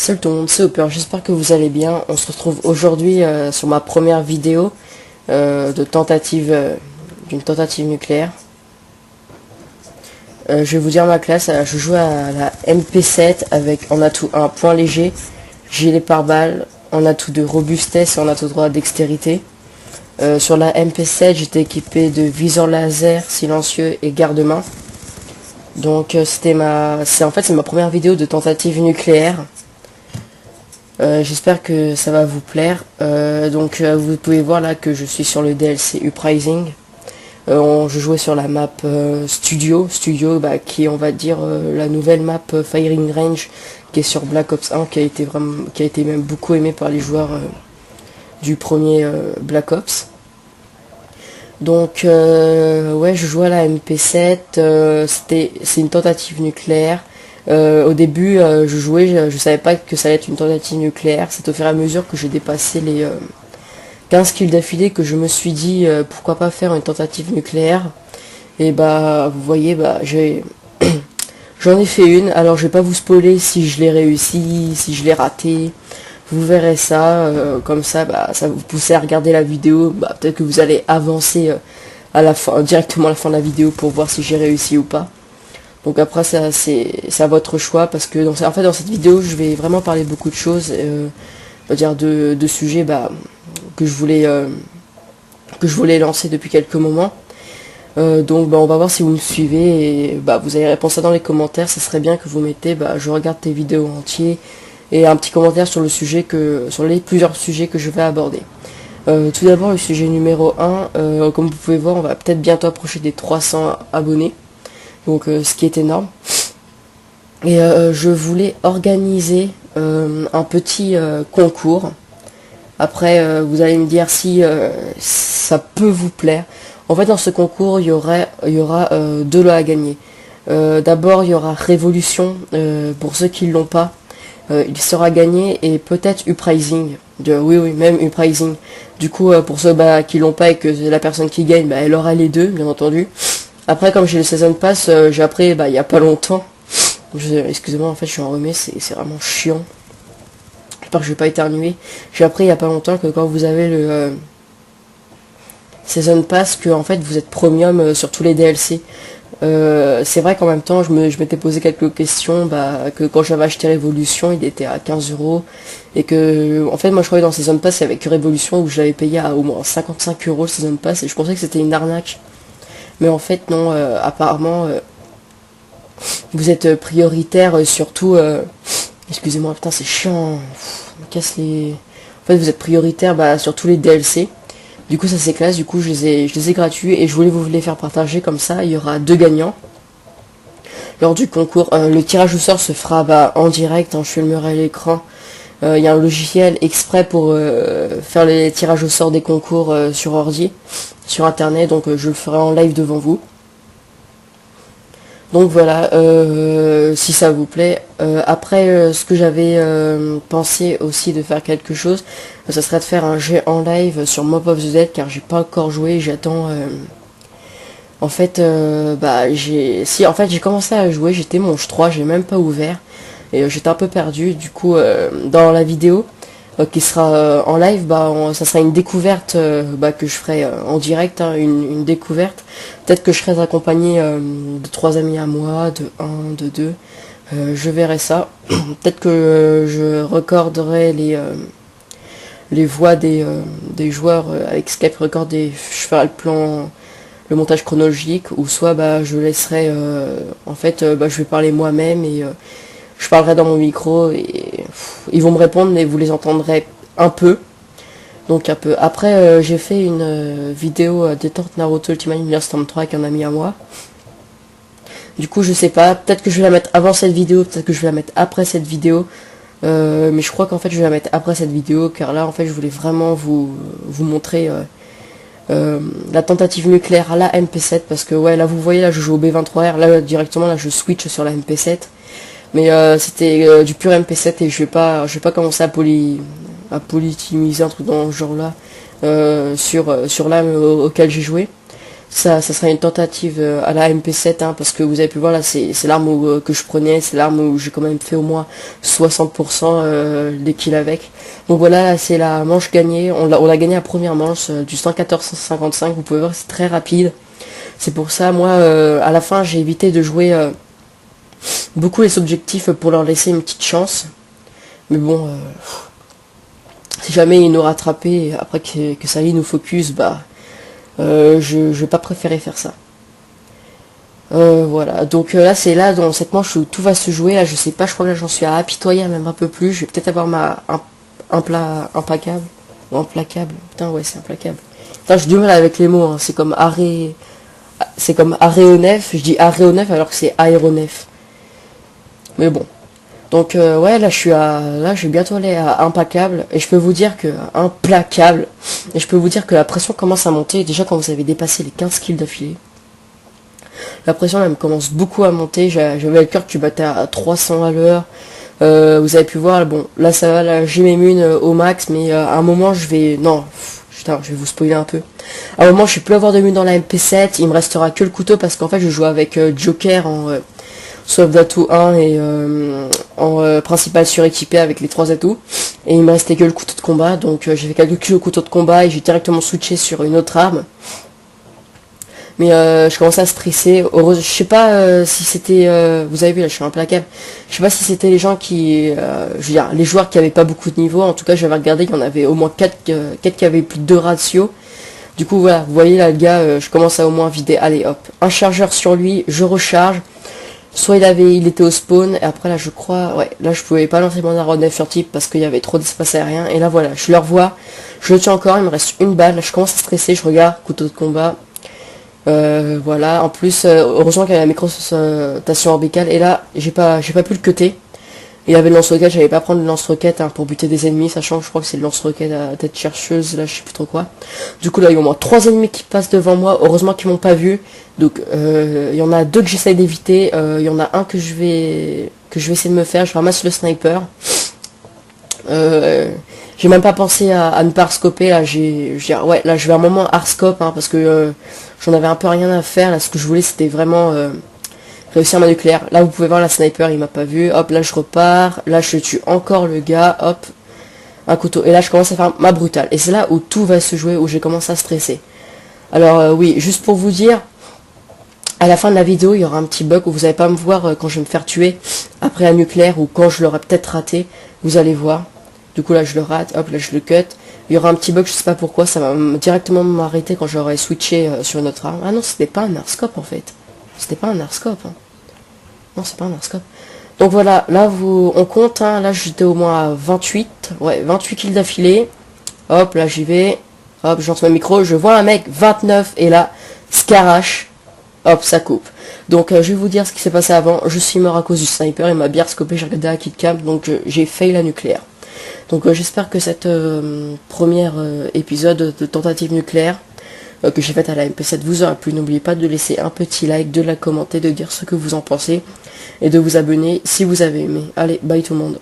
Salut tout le monde, c'est Hopper, j'espère que vous allez bien. On se retrouve aujourd'hui sur ma première vidéo de tentative d'une tentative nucléaire. Je vais vous dire ma classe. Je joue à la MP7 avec en atout 1 point léger, gilet pare-balles, en atout de robustesse et en atout 3 dextérité. Sur la MP7 j'étais équipé de viseur laser silencieux et garde-main. Donc c'est ma première vidéo de tentative nucléaire. J'espère que ça va vous plaire. Vous pouvez voir là que je suis sur le DLC Uprising. Je jouais sur la map Studio, qui est, on va dire, la nouvelle map Firing Range qui est sur Black Ops 1, qui a été même beaucoup aimé par les joueurs du premier Black Ops. Donc ouais, je jouais à la MP7. C'est une tentative nucléaire. Au début je jouais, je savais pas que ça allait être une tentative nucléaire. C'est au fur et à mesure que j'ai dépassé les 15 kills d'affilée que je me suis dit pourquoi pas faire une tentative nucléaire. Et bah vous voyez, j'en ai fait une. Alors je vais pas vous spoiler si je l'ai réussi, si je l'ai raté. Vous verrez ça, comme ça ça va vous pousser à regarder la vidéo. Peut-être que vous allez avancer à la fin, directement à la fin de la vidéo pour voir si j'ai réussi ou pas. Donc après c'est à votre choix, parce que dans cette vidéo je vais vraiment parler beaucoup de choses, on va dire de sujets que je voulais lancer depuis quelques moments. On va voir si vous me suivez, et vous allez répondre ça dans les commentaires. Ça serait bien que vous mettez je regarde tes vidéos entières, et un petit commentaire sur sur les plusieurs sujets que je vais aborder. Tout d'abord, le sujet numéro 1, comme vous pouvez voir, on va peut-être bientôt approcher des 300 abonnés. Donc ce qui est énorme. Et je voulais organiser un petit concours. Après vous allez me dire si ça peut vous plaire. En fait, dans ce concours il y aura deux lots à gagner. D'abord il y aura Révolution, pour ceux qui ne l'ont pas. Il sera gagné, et peut-être Uprising. Oui, même Uprising. Du coup pour ceux qui l'ont pas et que la personne qui gagne, elle aura les deux, bien entendu. Après, comme j'ai le Season Pass, j'ai appris il y a pas longtemps. Excusez-moi, en fait je suis enrhumé, c'est vraiment chiant. J'espère que je vais pas éternuer. J'ai appris il y a pas longtemps que quand vous avez le Season Pass, que en fait vous êtes premium sur tous les DLC. C'est vrai qu'en même temps je m'étais posé quelques questions, que quand j'avais acheté Révolution il était à 15 €, et que en fait moi je croyais dans Season Pass avec Révolution où je l'avais payé à au moins 55 € le Season Pass, et je pensais que c'était une arnaque. Mais en fait non, apparemment vous êtes prioritaire surtout excusez-moi, putain c'est chiant, me casse les... En fait vous êtes prioritaire sur tous les DLC. Du coup ça c'est classe, du coup je les ai gratuits, et je voulais vous les faire partager, comme ça il y aura deux gagnants lors du concours. Le tirage au sort se fera en direct, je filmerai à l'écran. Il y a un logiciel exprès pour faire les tirages au sort des concours sur ordi, sur internet, donc je le ferai en live devant vous. Donc voilà, si ça vous plaît. Après, ce que j'avais pensé aussi de faire quelque chose, ça serait de faire un jeu en live sur Mob of the Dead, car j'ai pas encore joué, j'attends... En fait, j'ai commencé à jouer, j'étais manche 3, j'ai même pas ouvert, et j'étais un peu perdu. Du coup, dans la vidéo qui sera en live, ça sera une découverte que je ferai en direct, une découverte. Peut-être que je serai accompagné de 3 amis à moi, de 1, de 2, je verrai ça. Peut-être que je recorderai les voix des joueurs avec Skype Record, et je ferai le montage chronologique, ou soit je laisserai je vais parler moi-même, et je parlerai dans mon micro, et ils vont me répondre, mais vous les entendrez un peu. Donc un peu. Après j'ai fait une vidéo détente Naruto Ultimate Ninja Storm 3 avec un ami à moi. Du coup je sais pas, peut-être que je vais la mettre avant cette vidéo, peut-être que je vais la mettre après cette vidéo. Mais je crois qu'en fait je vais la mettre après cette vidéo, car là en fait je voulais vraiment vous montrer la tentative nucléaire à la MP7, parce que ouais, là vous voyez, là je joue au B23R, là directement là je switch sur la MP7. Mais c'était du pur MP7, et je vais pas commencer à polytimiser un truc dans ce genre là sur l'âme auquel j'ai joué. ça sera une tentative à la MP7, hein, parce que vous avez pu voir là, c'est l'arme que je prenais, c'est l'arme où j'ai quand même fait au moins 60% des kills avec. Donc voilà, là, c'est la manche gagnée, on l'a gagné la première manche du 114-155, vous pouvez voir c'est très rapide. C'est pour ça, moi, à la fin, j'ai évité de jouer beaucoup les objectifs pour leur laisser une petite chance. Mais bon, si jamais ils nous rattrapaient après que ça y nous focus, bah... je vais pas préférer faire ça. Voilà, donc là c'est là dans cette manche où tout va se jouer. Là je sais pas, je crois que là j'en suis à apitoyer même un peu plus. Je vais peut-être avoir un plat implacable ou implacable. Putain ouais c'est implacable. Putain j'ai du mal avec les mots. Hein. C'est comme aéronef. Je dis aéronef alors que c'est aéronef. Mais bon. Donc ouais là je vais bientôt aller à implacable et je peux vous dire que implacable et je peux vous dire que la pression commence à monter déjà quand vous avez dépassé les 15 kills d'affilée. La pression elle commence beaucoup à monter, j'avais le cœur qui battait à 300 à l'heure. Vous avez pu voir bon là ça va, là j'ai mes munes au max mais à un moment je vais non putain je vais vous spoiler un peu. À un moment je vais plus avoir de munes dans la MP7, il me restera que le couteau parce qu'en fait je joue avec Joker en sauf d'atout 1 et en principal suréquipé avec les 3 atouts. Et il me restait que le couteau de combat, donc j'ai fait quelques kills au couteau de combat et j'ai directement switché sur une autre arme. Mais je commençais à stresser. Je sais pas si c'était... vous avez vu là, je suis implacable. Je sais pas si c'était les gens qui... je veux dire, les joueurs qui avaient pas beaucoup de niveau. En tout cas, j'avais regardé, il y en avait au moins 4 qui avaient plus de 2 ratios. Du coup, voilà, vous voyez là, le gars, je commence à au moins vider. Allez, hop, un chargeur sur lui, je recharge. Soit il était au spawn, et après là je crois, ouais, là je pouvais pas lancer mon aéronef furtif parce qu'il y avait trop d'espace aérien, et là voilà, je le revois, je le tue encore, il me reste une balle, là je commence à stresser, je regarde, couteau de combat, voilà, en plus, heureusement qu'il y avait la micro-station orbicale, et là, j'ai pas pu le cutter, il y avait le lance-roquette, j'allais pas prendre le lance-roquette hein, pour buter des ennemis, sachant que je crois que c'est le lance-roquette à tête chercheuse, là je sais plus trop quoi. Du coup là il y a au moins 3 ennemis qui passent devant moi, heureusement qu'ils m'ont pas vu. Donc il y en a 2 que j'essaye d'éviter, il y en a un que je vais essayer de me faire, je ramasse le sniper. J'ai même pas pensé à ne pas harscoper, là ouais là je vais un moment harscope hein, parce que j'en avais un peu rien à faire, là ce que je voulais c'était vraiment... réussir ma nucléaire. Là, vous pouvez voir la sniper, il m'a pas vu. Hop, là, je repars. Là, je tue encore le gars. Hop, un couteau. Et là, je commence à faire ma brutale. Et c'est là où tout va se jouer, où j'ai commencé à stresser. Alors, oui, juste pour vous dire, à la fin de la vidéo, il y aura un petit bug où vous n'allez pas me voir quand je vais me faire tuer après un nucléaire ou quand je l'aurai peut-être raté. Vous allez voir. Du coup, là, je le rate. Hop, là, je le cut. Il y aura un petit bug, je sais pas pourquoi. Ça va directement m'arrêter quand j'aurai switché sur une autre arme. Ah non, c'était pas un arscope, en fait. C'était pas un arscope. Hein. Non, c'est pas un arscope. Donc voilà, là on compte. Hein. Là j'étais au moins à 28. Ouais, 28 kills d'affilée. Hop, là j'y vais. Hop, je lance mon micro. Je vois un mec, 29. Et là, scarache. Hop, ça coupe. Donc je vais vous dire ce qui s'est passé avant. Je suis mort à cause du sniper. Il m'a bien scopé. J'ai regardé la killcam. Donc j'ai fail la nucléaire. Donc j'espère que cette première épisode de tentative nucléaire que j'ai faite à la MP7 vous aura plu. N'oubliez pas de laisser un petit like, de la commenter, de dire ce que vous en pensez et de vous abonner si vous avez aimé. Allez, bye tout le monde.